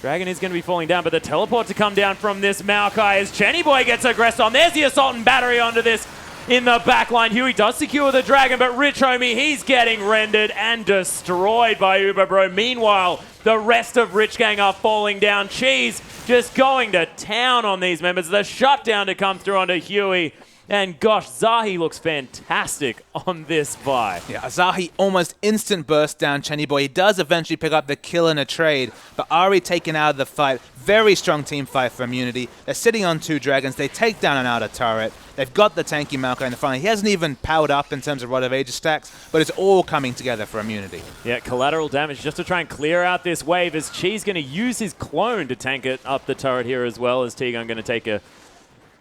Dragon is going to be falling down, but the teleport to come down from this Maokai as Chenny Boy gets aggressed on. There's the Assault and Battery onto this in the backline. Huey does secure the Dragon, but Rich Homie, he's getting rendered and destroyed by Uber Bro. Meanwhile, the rest of Rich Gang are falling down. Cheese just going to town on these members. The shutdown to come through onto Huey. And gosh, Zahi looks fantastic on this buy. Yeah, Zahi almost instant burst down Chenny Boy. He does eventually pick up the kill in a trade, but Ari taken out of the fight. Very strong team fight for Immunity. They're sitting on 2 Dragons. They take down an outer turret. They've got the tanky Maokai in the front. He hasn't even powered up in terms of Rod of Ages stacks, but it's all coming together for Immunity. Yeah, collateral damage just to try and clear out this wave as Cheese going to use his clone to tank it up the turret here as well, as T-Gun going to take a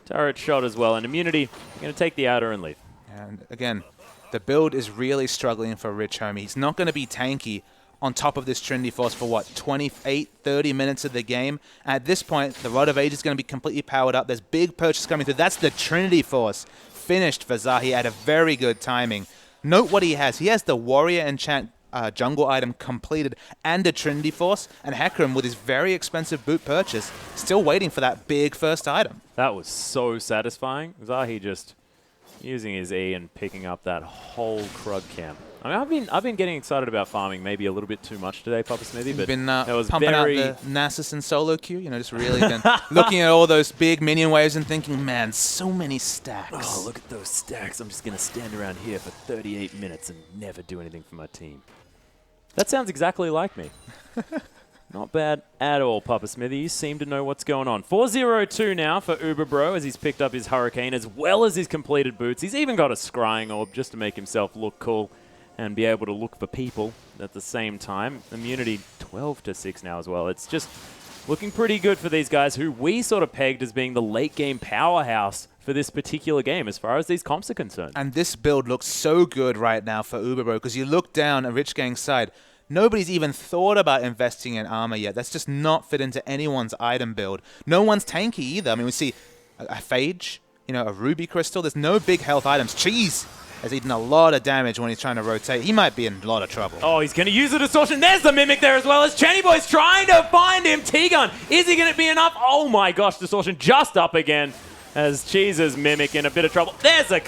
turret shot as well, and Immunity going to take the outer and leave. And again, the build is really struggling for Rich Homie. He's not going to be tanky on top of this Trinity Force for what, 28, 30 minutes of the game. At this point, the Rod of Age is going to be completely powered up. There's big purchase coming through. That's the Trinity Force finished for Zahi at a very good timing. Note what he has. He has the Warrior Enchant jungle item completed and a Trinity Force, and Hecarim with his very expensive boot purchase still waiting for that big first item. That was so satisfying. Zahi just using his E and picking up that whole Krug camp. I mean, I've been getting excited about farming maybe a little bit too much today, Papa Smithy, but been that was pumping out the Nasus and solo queue, you know, just really been looking at all those big minion waves and thinking, man, so many stacks. Oh, look at those stacks. I'm just going to stand around here for 38 minutes and never do anything for my team. That sounds exactly like me. Not bad at all, Papa Smithy. You seem to know what's going on. 4-0-2 now for Uber Bro as he's picked up his Hurricane as well as his completed boots. He's even got a Scrying Orb just to make himself look cool and be able to look for people at the same time. Immunity 12-6 now as well. It's just looking pretty good for these guys who we sort of pegged as being the late game powerhouse for this particular game as far as these comps are concerned. And this build looks so good right now for Uber Bro because you look down at Rich Gang's side, nobody's even thought about investing in armor yet. That's just not fit into anyone's item build. No one's tanky either. I mean, we see a Phage, you know, a Ruby Crystal. There's no big health items. Cheese has eaten a lot of damage when he's trying to rotate. He might be in a lot of trouble. Oh, he's going to use the Distortion. There's the Mimic there as well as Chenny Boy's trying to find him. T-Gun, is he going to be enough? Oh my gosh, Distortion just up again as Cheese's Mimic in a bit of trouble. There's the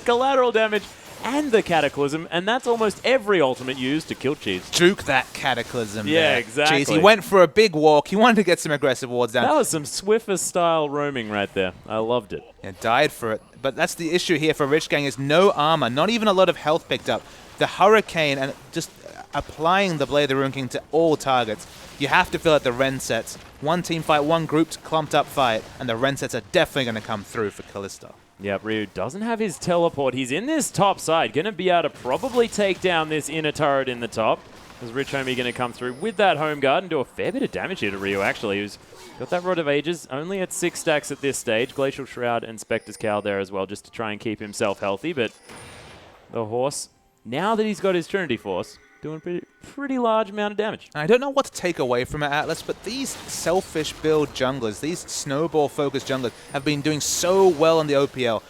collateral damage and the Cataclysm, and that's almost every ultimate used to kill Cheese. Juke that Cataclysm Yeah, there. exactly. Cheese, he went for a big walk. He wanted to get some aggressive wards down. That was some Swiffer-style roaming right there. I loved it. Yeah, died for it. But that's the issue here for Rich Gang is no armor, not even a lot of health picked up. The Hurricane and just applying the Blade of the Ruin King to all targets. You have to feel like the Ren sets. One team fight, one grouped, clumped up fight, and the Ren sets are definitely going to come through for Kalista. Yeah, Ryu doesn't have his teleport. He's in this top side. Going to be able to probably take down this inner turret in the top. Is Rich Homie going to come through with that home guard and do a fair bit of damage here to Ryu, actually, who's got that Rod of Ages, only at 6 stacks at this stage. Glacial Shroud and Spectre's Cowl there as well, just to try and keep himself healthy. But the horse, now that he's got his Trinity Force, doing a pretty large amount of damage. I don't know what to take away from it, Atlas, but these selfish build junglers, these snowball-focused junglers, have been doing so well in the OPL.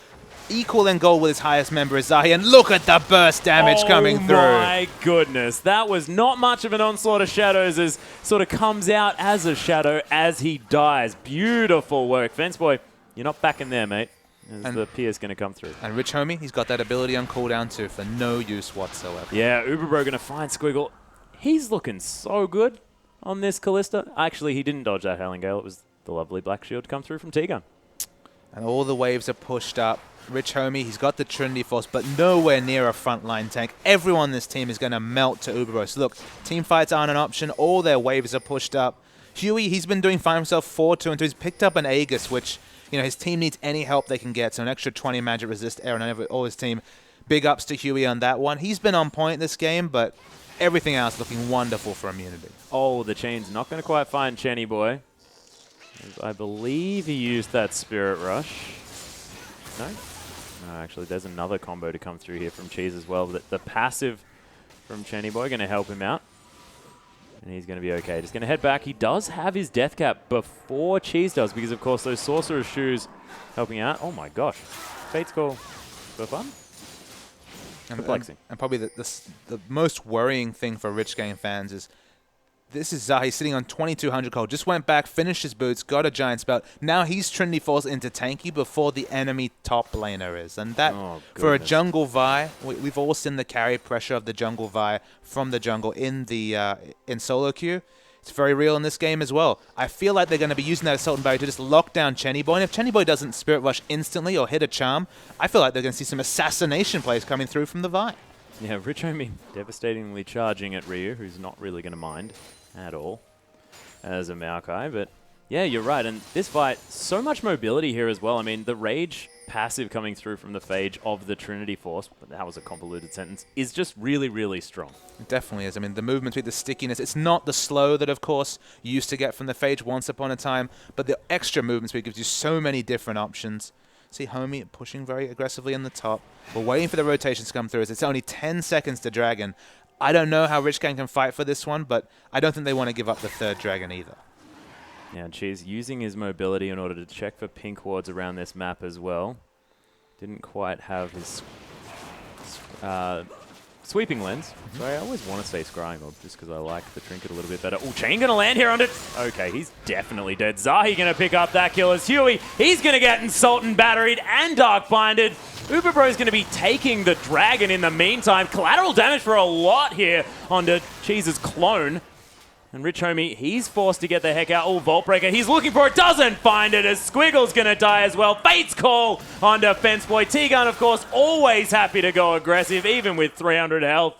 Equal in goal with his highest member, Zahi, and look at the burst damage coming through. Oh my goodness, that was not much of an onslaught of shadows, as sort of comes out as a shadow as he dies. Beautiful work. Fence Boy, you're not back in there, mate. As the Pierce going to come through. And Rich Homie, he's got that ability on cooldown too for no use whatsoever. Yeah, Uberbro going to find Squiggle. He's looking so good on this Kalista. Actually, he didn't dodge that Howling Gale. It was the lovely Black Shield come through from T-Gun. And all the waves are pushed up. Rich Homie, he's got the Trinity Force, but nowhere near a frontline tank. Everyone on this team is going to melt to Uberbro. So look, team fights aren't an option. All their waves are pushed up. Huey, he's been doing fine himself 4-2-2. He's picked up an Aegis, which, you know, his team needs any help they can get. So an extra 20 magic resist air on all his team. Big ups to Huey on that one. He's been on point this game, but everything else looking wonderful for Immunity. Oh, the chain's not going to quite find Chenny Boy. I believe he used that Spirit Rush. No? No, actually, there's another combo to come through here from Cheese as well. The passive from Chenny Boy going to help him out. And he's going to be okay. Just going to head back. He does have his death cap before Cheese does, because, of course, those Sorcerer's Shoes helping out. Oh, my gosh. Fate's Call for fun. Perplexing. And probably the most worrying thing for Rich Game fans is this is Zahi sitting on 2200 gold. Just went back, finished his boots, got a giant spell. Now he's Trinity Force into tanky before the enemy top laner is. And that, for a jungle Vi, we've all seen the carry pressure of the jungle Vi from the jungle in the in solo queue. It's very real in this game as well. I feel like they're going to be using that Assault and Barrier to just lock down Chenny Boy. And if Chenny Boy doesn't Spirit Rush instantly or hit a charm, I feel like they're going to see some assassination plays coming through from the Vi. Yeah, Rich Homie devastatingly charging at Ryu, who's not really going to mind at all as a Maokai. But yeah, you're right. And this fight, so much mobility here as well. I mean, the Rage passive coming through from the Phage of the Trinity Force, but that was a convoluted sentence, is just really, really strong. It definitely is. I mean, the movement with the stickiness, it's not the slow that, of course, you used to get from the Phage once upon a time, but the extra movement speed gives you so many different options. See Homie pushing very aggressively in the top. We're waiting for the rotations to come through, as it's only 10 seconds to Dragon. I don't know how Rich Gang can fight for this one, but I don't think they want to give up the third Dragon either. Yeah, and Cheese using his mobility in order to check for pink wards around this map as well. Didn't quite have his sweeping lens. Sorry, I always want to say Scrying Orb just because I like the trinket a little bit better. Oh, Chain going to land here on it. Okay, he's definitely dead. Zahi going to pick up that kill as Huey. He's going to get Insult and Batteried and Dark Blinded. Uberbro is going to be taking the Dragon in the meantime. Collateral damage for a lot here onto Cheese's clone. And Rich Homie, he's forced to get the heck out. Oh, Vault Breaker, he's looking for it, doesn't find it, as Squiggle's going to die as well. Fate's Call onto Fence Boy. T-Gun, of course, always happy to go aggressive, even with 300 health.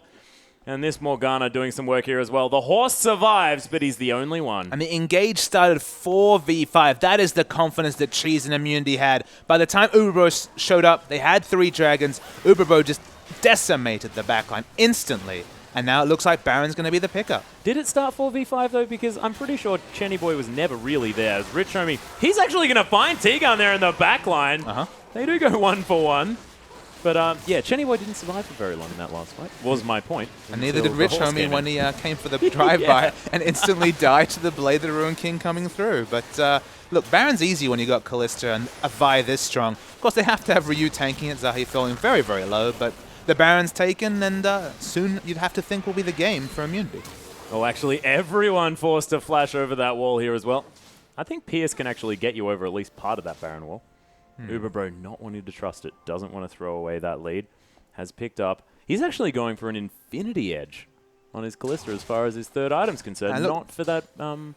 And this Morgana doing some work here as well. The horse survives, but he's the only one. And the engage started 4v5. That is the confidence that Cheese and Immunity had. By the time Uberbro showed up, they had 3 dragons. Uberbro just decimated the backline instantly. And now it looks like Baron's going to be the pickup. Did it start 4v5 though? Because I'm pretty sure Chenny Boy was never really there. As Rich Homie, he's actually going to find T-Gun there in the back line. They do go 1-for-1. But yeah, Chenny Boy didn't survive for very long in that last fight, was my point. And neither did Rich Homie when he came for the drive-by and instantly died to the Blade of the Ruin King coming through. But look, Baron's easy when you got Kalista and a Vi this strong. Of course, they have to have Ryu tanking it, Zahi falling very, very low, but the Baron's taken, and soon you'd have to think will be the game for Immunity. Oh, actually, everyone forced to flash over that wall here as well. I think Pierce can actually get you over at least part of that Baron wall. Uberbro not wanting to trust it, doesn't want to throw away that lead, has picked up. He's actually going for an Infinity Edge on his Kalista as far as his third item's concerned, not for that the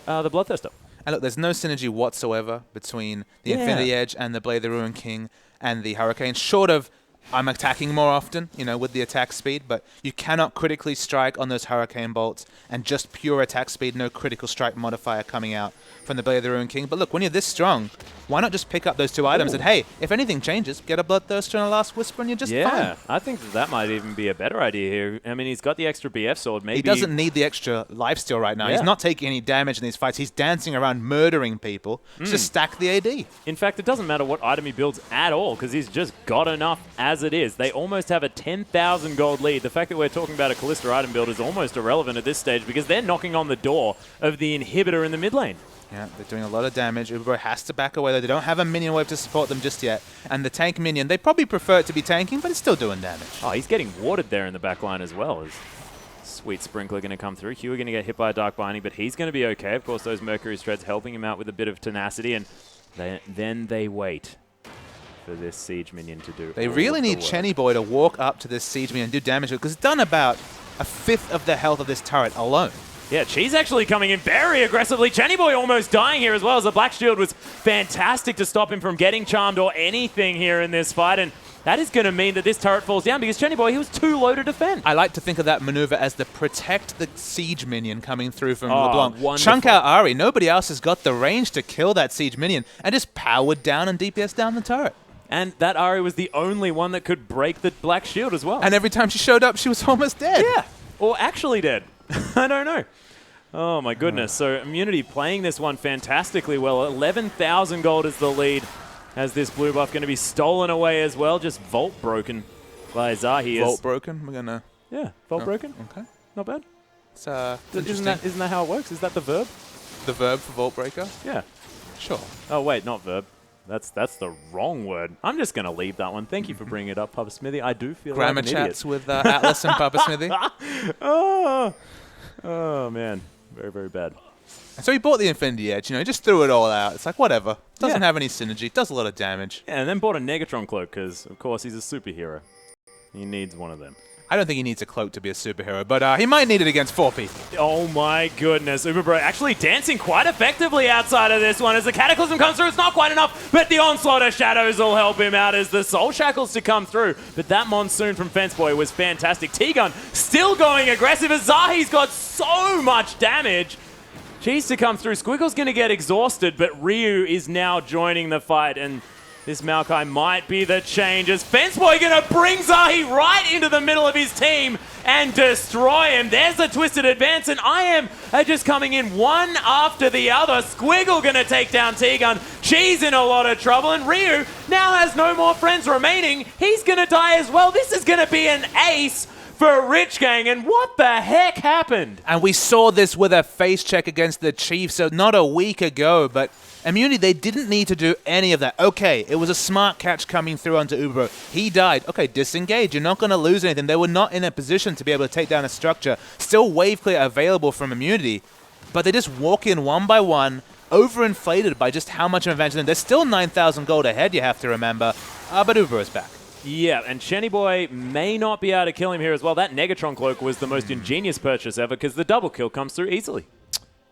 Bloodthirster. And look, there's no synergy whatsoever between the Infinity Edge and the Blade of the Ruin King and the Hurricane, short of I'm attacking more often, you know, with the attack speed, but you cannot critically strike on those Hurricane Bolts and just pure attack speed, no critical strike modifier coming out from the Blade of the Ruined King. But look, when you're this strong, why not just pick up those 2 items and, hey, if anything changes, get a Bloodthirster and a Last Whisper and you're just fine. Yeah, I think that might even be a better idea here. I mean, he's got the extra BF sword. Maybe he doesn't need the extra lifesteal right now. Yeah. He's not taking any damage in these fights. He's dancing around murdering people. Just stack the AD. In fact, it doesn't matter what item he builds at all because he's just got enough as it is. They almost have a 10,000 gold lead. The fact that we're talking about a Callista item build is almost irrelevant at this stage because they're knocking on the door of the inhibitor in the mid lane. Yeah, they're doing a lot of damage. Ubero has to back away, though. They don't have a minion wave to support them just yet. And the tank minion, they probably prefer it to be tanking, but it's still doing damage. Oh, he's getting warded there in the back line as well. Is Sweet Sprinkler going to come through? Hugh going to get hit by a Dark Binding, but he's going to be okay. Of course, those Mercury Shreds helping him out with a bit of tenacity, and then they wait for this Siege Minion to do They really need Chenny Boy to walk up to this Siege Minion and do damage, because it's done about a fifth of the health of this turret alone. Yeah, Cheese actually coming in very aggressively. Chenny Boy almost dying here as well, as the Black Shield was fantastic to stop him from getting charmed or anything here in this fight. And that is going to mean that this turret falls down because Chenny Boy, he was too low to defend. I like to think of that maneuver as the protect the Siege Minion coming through from LeBlanc. Wonderful. Chunk out Ari. Nobody else has got the range to kill that Siege Minion and just powered down and DPS down the turret. And that Ari was the only one that could break the Black Shield as well. And every time she showed up, she was almost dead. Yeah, or actually dead. I don't know. Oh, my goodness. So Immunity playing this one fantastically well. 11,000 gold is the lead. As this blue buff going to be stolen away as well. Just Vault broken by Zahi. Vault broken? We're going to... Yeah, Vault broken. Okay. Not bad. It's, isn't that how it works? Is that the verb? The verb for Vault Breaker? Yeah. Sure. Oh, wait, not verb. That's the wrong word. I'm just going to leave that one. Thank you for bringing it up, Papa Smithy. I do feel Grammar like an chats idiot. with Atlas and Papa Smithy. Oh, man. Very, very bad. So he bought the Infinity Edge, you know, he just threw it all out. It's like, whatever. Doesn't have any synergy, does a lot of damage. Yeah, and then bought a Negatron cloak because, of course, he's a superhero. He needs one of them. I don't think he needs a cloak to be a superhero, but he might need it against 4 people. Oh my goodness. Uberbro actually dancing quite effectively outside of this one. As the Cataclysm comes through, it's not quite enough, but the Onslaught of Shadows will help him out as the Soul Shackles to come through. But that Monsoon from Fence Boy was fantastic. T-Gun still going aggressive as Zahi's got so much damage. Cheese to come through. Squiggle's going to get exhausted, but Ryu is now joining the fight, and this Maokai might be the change as Fence Boy going to bring Zahi right into the middle of his team and destroy him. There's a Twisted Advance, and IM are just coming in one after the other. Squiggle going to take down T-Gun. Cheese in a lot of trouble, and Ryu now has no more friends remaining. He's going to die as well. This is going to be an ace for Rich Gang, and what the heck happened? And we saw this with a face check against the Chiefs not a week ago, but Immunity, they didn't need to do any of that. Okay, it was a smart catch coming through onto Ubero. He died. Okay, disengage. You're not going to lose anything. They were not in a position to be able to take down a structure. Still wave clear available from Immunity, but they just walk in one by one, overinflated by just how much of an advantage. There's still 9,000 gold ahead, you have to remember, but Ubero's back. Yeah, and Chenny Boy may not be able to kill him here as well. That Negatron Cloak was the most ingenious purchase ever because the double kill comes through easily.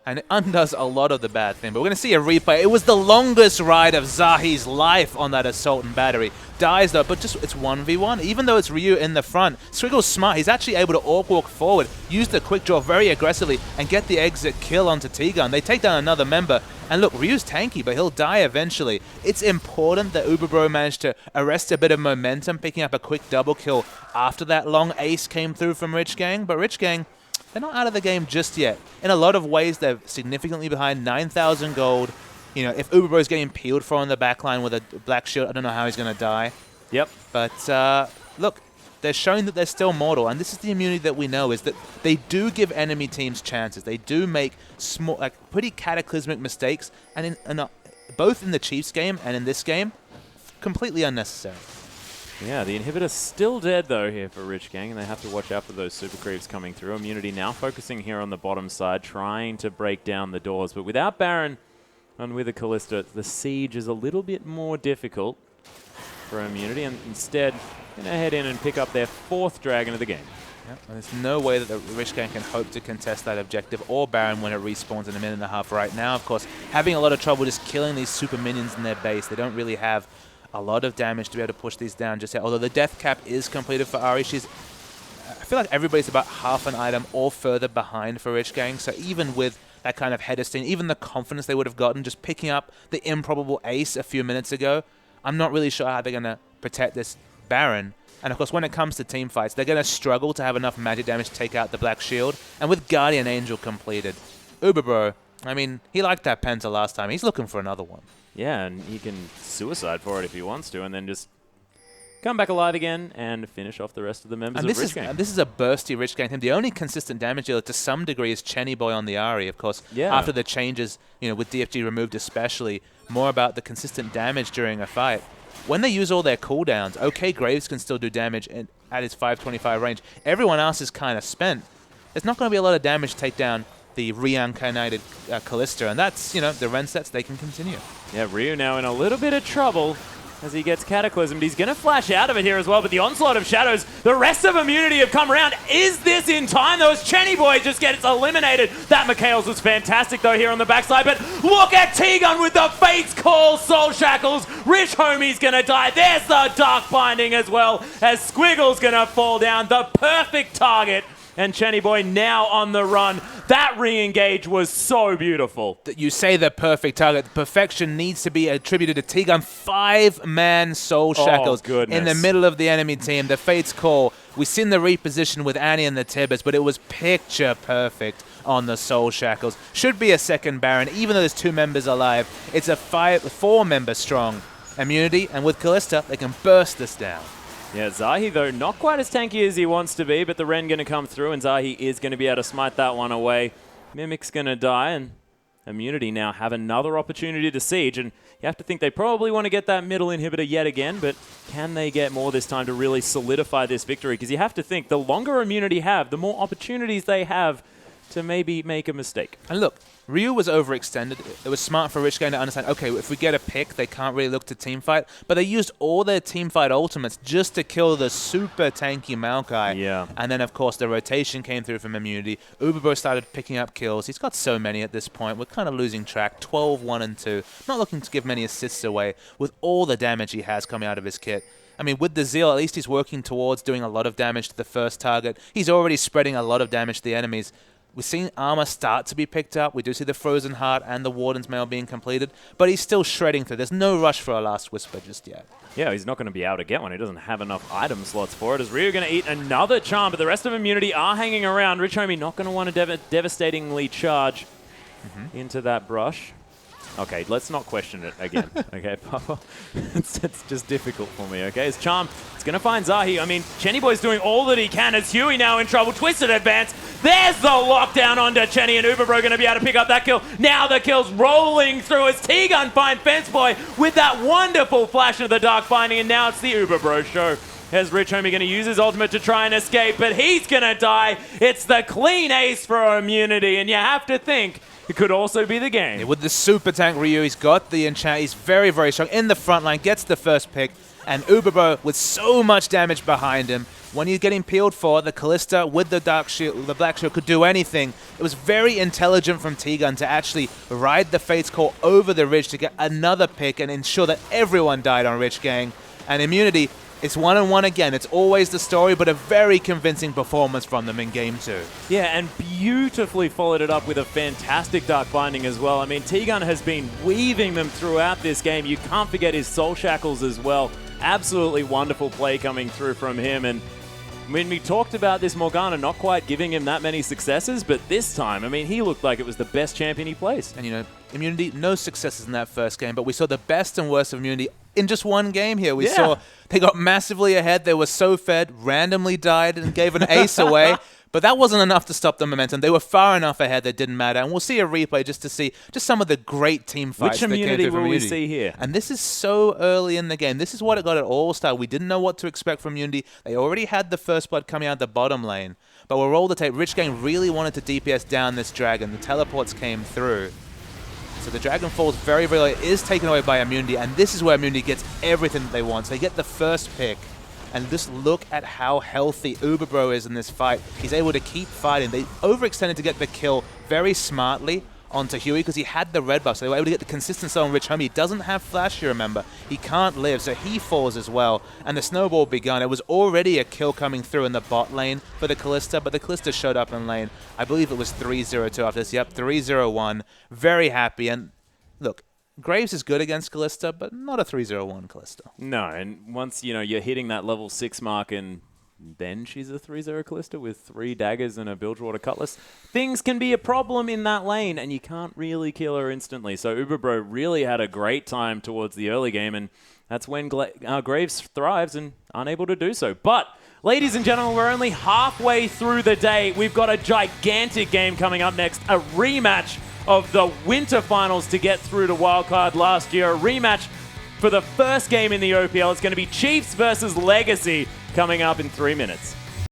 And it undoes a lot of the bad thing. But we're going to see a replay. It was the longest ride of Zahi's life on that Assault and Battery. Dies though, but just it's 1v1. Even though it's Ryu in the front, Squiggle's smart. He's actually able to orc walk forward, use the quick draw very aggressively, and get the exit kill onto T-Gun. They take down another member. And look, Ryu's tanky, but he'll die eventually. It's important that Uberbro managed to arrest a bit of momentum, picking up a quick double kill after that long ace came through from Rich Gang. But Rich Gang, they're not out of the game just yet. In a lot of ways, they're significantly behind. 9,000 gold. You know, if Uberbro's getting peeled for on the backline with a Black Shield, I don't know how he's going to die. Yep. But look, they're showing that they're still mortal, and this is the immunity that we know, is that they do give enemy teams chances. They do make small, like pretty cataclysmic mistakes, and both in the Chiefs game and in this game, completely unnecessary. Yeah, the inhibitor's still dead, though, here for Rich Gang, and they have to watch out for those super creeps coming through. Immunity now focusing here on the bottom side, trying to break down the doors. But without Baron and with a Callista, the siege is a little bit more difficult for Immunity, and instead going to head in and pick up their 4th dragon of the game. Yep. And there's no way that the Rich Gang can hope to contest that objective or Baron when it respawns in a minute and a half right now. Of course, having a lot of trouble just killing these super minions in their base. They don't really have a lot of damage to be able to push these down just yet. Although the death cap is completed for Ari, I feel like everybody's about half an item or further behind for Rich Gang. So even with that kind of header steam, even the confidence they would have gotten just picking up the improbable ace a few minutes ago, I'm not really sure how they're going to protect this Baron. And of course, when it comes to team fights, they're going to struggle to have enough magic damage to take out the Black Shield. And with Guardian Angel completed, Uberbro, I mean, he liked that Penta last time. He's looking for another one. Yeah, and he can suicide for it if he wants to, and then just come back alive again and finish off the rest of the members of Rich Gang. This is a bursty Rich Gang team. The only consistent damage dealer to some degree is Chenny Boy on the Ari, of course. Yeah. After the changes, with DFG removed especially, more about the consistent damage during a fight. When they use all their cooldowns, OK Graves can still do damage at his 525 range. Everyone else is kind of spent. There's not going to be a lot of damage to take down the reincarnated Callista, and that's, the Ren sets, they can continue. Yeah, Ryu now in a little bit of trouble as he gets Cataclysmed. He's going to flash out of it here as well, but the Onslaught of Shadows, the rest of Immunity have come around. Is this in time, though, as Chenny Boy just gets eliminated? That Mikhails was fantastic, though, here on the backside, but look at T-Gun with the Fate's Call Soul Shackles. Rich Homie's going to die. There's the Dark Binding as well, as Squiggle's going to fall down. The perfect target. And Chenny Boy now on the run. That re-engage was so beautiful. You say the perfect target. The perfection needs to be attributed to T-Gun. 5-man Soul Shackles in the middle of the enemy team. The Fate's Call. We've seen the reposition with Annie and the Tibbers, but it was picture perfect on the Soul Shackles. Should be a second Baron, even though there's 2 members alive. It's a 4-member strong Immunity, and with Callista, they can burst this down. Yeah, Zahi, though, not quite as tanky as he wants to be, but the Ren going to come through, and Zahi is going to be able to smite that one away. Mimic's going to die, and Immunity now have another opportunity to siege, and you have to think they probably want to get that middle inhibitor yet again, but can they get more this time to really solidify this victory? Because you have to think, the longer Immunity have, the more opportunities they have to maybe make a mistake. And look, Ryu was overextended. It was smart for Rich Gang to understand, okay, if we get a pick, they can't really look to teamfight. But they used all their teamfight ultimates just to kill the super tanky Maokai. Yeah. And then, of course, the rotation came through from Immunity. Uberbo started picking up kills. He's got so many at this point. We're kind of losing track. 12, 1, and 2. Not looking to give many assists away with all the damage he has coming out of his kit. I mean, with the Zeal, at least he's working towards doing a lot of damage to the first target. He's already spreading a lot of damage to the enemies. We've seen armor start to be picked up. We do see the Frozen Heart and the Warden's Mail being completed, but he's still shredding through. There's no rush for a Last Whisper just yet. Yeah, he's not going to be able to get one. He doesn't have enough item slots for it. Is Ryu going to eat another charm, but the rest of Immunity are hanging around. Rich Homie not going to want to devastatingly charge into that brush. Okay, let's not question it again, okay, Papa? It's just difficult for me, okay? His charm, it's going to find Zahi. I mean, Chenny Boy's doing all that he can. As Huey now in trouble. Twisted advance. There's the lockdown onto Chenny, and Uberbro going to be able to pick up that kill. Now the kill's rolling through as T-Gun finds Fence Boy with that wonderful flash of the Dark Binding, and now it's the Uberbro show. Here's Rich Homie going to use his ultimate to try and escape, but he's going to die. It's the clean ace for Immunity, and you have to think it could also be the game. Yeah, with the super tank Ryu, he's got the enchant. He's very, very strong in the front line, gets the first pick, and Uberbro with so much damage behind him. When you're getting peeled for, the Callista with the Dark Shield, the Black Shield could do anything. It was very intelligent from T-Gun to actually ride the Fate's Call over the ridge to get another pick and ensure that everyone died on Rich Gang. And Immunity, it's 1-1 again. It's always the story, but a very convincing performance from them in Game 2. Yeah, and beautifully followed it up with a fantastic Dark Binding as well. I mean, T-Gun has been weaving them throughout this game. You can't forget his Soul Shackles as well. Absolutely wonderful play coming through from him. And when we talked about this Morgana not quite giving him that many successes, but this time, I mean, he looked like it was the best champion he plays. And, you know, Immunity, no successes in that first game, but we saw the best and worst of Immunity in just one game here. We saw they got massively ahead. They were so fed, randomly died, and gave an ace away. But that wasn't enough to stop the momentum. They were far enough ahead that it didn't matter. And we'll see a replay just to see just some of the great team fights that came through from Immunity. Which Immunity will we see here? And this is so early in the game. This is what it got at All-Star. We didn't know what to expect from Immunity. They already had the first blood coming out the bottom lane. But we'll roll the tape. Rich Gang really wanted to DPS down this dragon. The teleports came through. So the dragon falls very, very low. It is taken away by Immunity. And this is where Immunity gets everything that they want. So they get the first pick. And just look at how healthy Uberbro is in this fight. He's able to keep fighting. They overextended to get the kill very smartly. onto Huey because he had the red buff, so they were able to get the consistent on Rich Homie. He doesn't have flash, you remember. He can't live, so he falls as well. And the snowball begun. It was already a kill coming through in the bot lane for the Kalista, but the Kalista showed up in lane. I believe it was 3-0-2 after this. Yep, 3-0-1. Very happy. And look, Graves is good against Kalista, but not a 3-0-1 Kalista. No, and once you're hitting that level 6 mark and then she's a 3-0 Kalista with 3 daggers and a Bilgewater Cutlass, things can be a problem in that lane, and you can't really kill her instantly. So Uberbro really had a great time towards the early game, and that's when Graves thrives and unable to do so. But, ladies and gentlemen, we're only halfway through the day. We've got a gigantic game coming up next, a rematch of the Winter Finals to get through to Wildcard last year, a rematch for the first game in the OPL. It's going to be Chiefs versus Legacy coming up in 3 minutes.